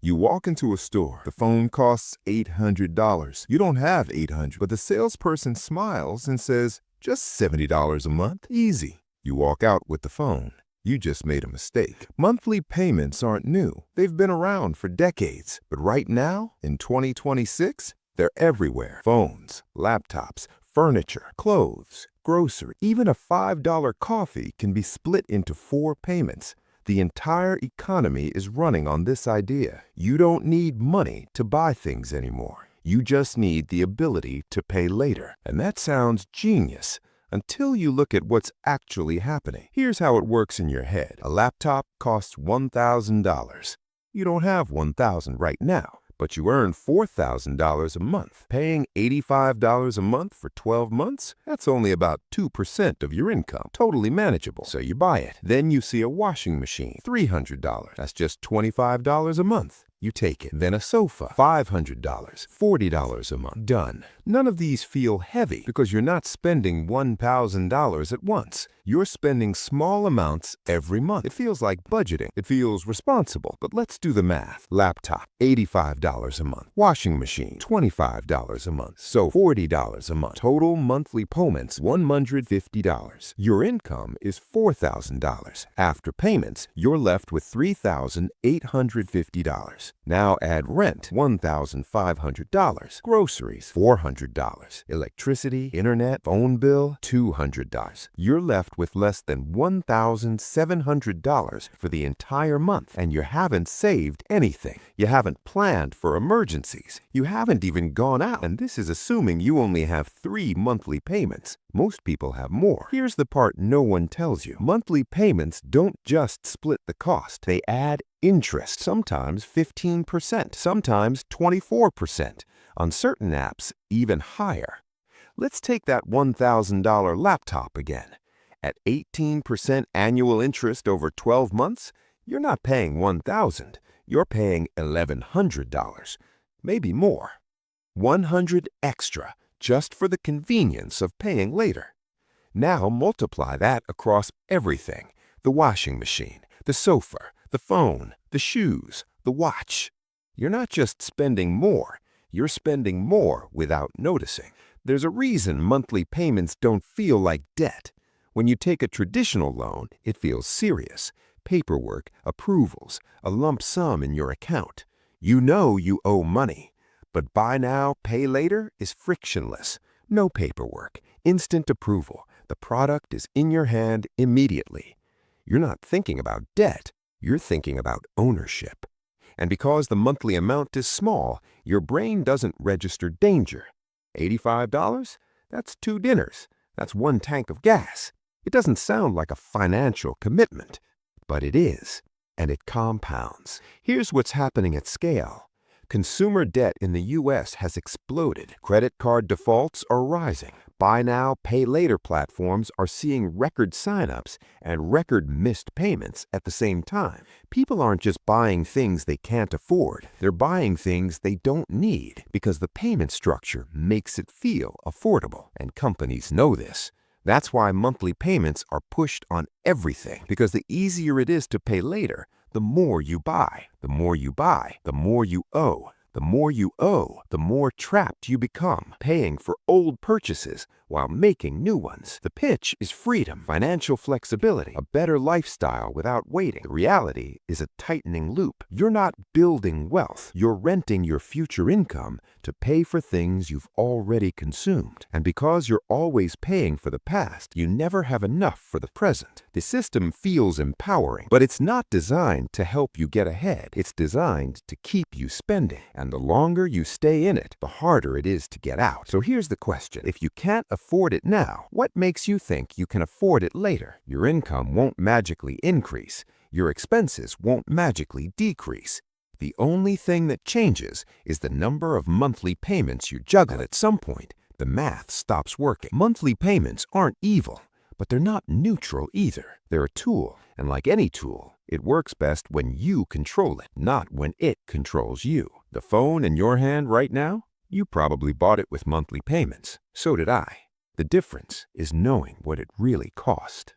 You walk into a store. The phone costs $800. You don't have $800, but the salesperson smiles and says, just $70 a month. Easy. You walk out with the phone. You just made a mistake. Monthly payments aren't new. They've been around for decades. But right now, in 2026, they're everywhere. Phones, laptops, furniture, clothes, grocery. Even a $5 coffee can be split into 4 payments. The entire economy is running on this idea. You don't need money to buy things anymore. You just need the ability to pay later. And that sounds genius until you look at what's actually happening. Here's how it works in your head. A laptop costs $1,000. You don't have $1,000 right now, but you earn $4,000 a month. Paying $85 a month for 12 months? That's only about 2% of your income. Totally manageable. So you buy it. Then you see a washing machine, $300. That's just $25 a month. You take it. Then a sofa, $500, $40 a month. Done. None of these feel heavy because you're not spending $1,000 at once. You're spending small amounts every month. It feels like budgeting. It feels responsible. But let's do the math. Laptop, $85 a month. Washing machine, $25 a month. So $40 a month. Total monthly payments, $150. Your income is $4,000. After payments, you're left with $3,850. Now add rent, $1,500. Groceries, $400. Electricity, internet, phone bill, $200. You're left with less than $1,700 for the entire month, and you haven't saved anything. You haven't planned for emergencies. You haven't even gone out, and this is assuming you only have 3 monthly payments. Most people have more. Here's the part no one tells you. Monthly payments don't just split the cost. They add interest, sometimes 15%, sometimes 24%. On certain apps, even higher. Let's take that $1,000 laptop again. At 18% annual interest over 12 months, you're not paying $1,000. You're paying $1,100, maybe more. $100 extra just for the convenience of paying later. Now multiply that across everything. The washing machine, the sofa, the phone, the shoes, the watch. You're not just spending more, you're spending more without noticing. There's a reason monthly payments don't feel like debt. When you take a traditional loan, it feels serious. Paperwork, approvals, a lump sum in your account. You know you owe money. But buy now, pay later is frictionless. No paperwork, instant approval. The product is in your hand immediately. You're not thinking about debt, you're thinking about ownership. And because the monthly amount is small, your brain doesn't register danger. $85? That's 2 dinners. That's 1 tank of gas. It doesn't sound like a financial commitment, but it is, and it compounds. Here's what's happening at scale. Consumer debt in the U.S. has exploded. Credit card defaults are rising. Buy now, pay later platforms are seeing record signups and record missed payments at the same time. People aren't just buying things they can't afford. They're buying things they don't need because the payment structure makes it feel affordable. And companies know this. That's why monthly payments are pushed on everything, because the easier it is to pay later, the more you buy. The more you buy, the more you owe. The more you owe, the more trapped you become, paying for old purchases while making new ones. The pitch is freedom, financial flexibility, a better lifestyle without waiting. The reality is a tightening loop. You're not building wealth. You're renting your future income to pay for things you've already consumed. And because you're always paying for the past, you never have enough for the present. The system feels empowering, but it's not designed to help you get ahead. It's designed to keep you spending. And the longer you stay in it, the harder it is to get out. So here's the question. If you can't afford it now, what makes you think you can afford it later? Your income won't magically increase. Your expenses won't magically decrease. The only thing that changes is the number of monthly payments you juggle. And at some point, the math stops working. Monthly payments aren't evil, but they're not neutral either. They're a tool, and like any tool, it works best when you control it, not when it controls you. The phone in your hand right now, you probably bought it with monthly payments. So did I. The difference is knowing what it really cost.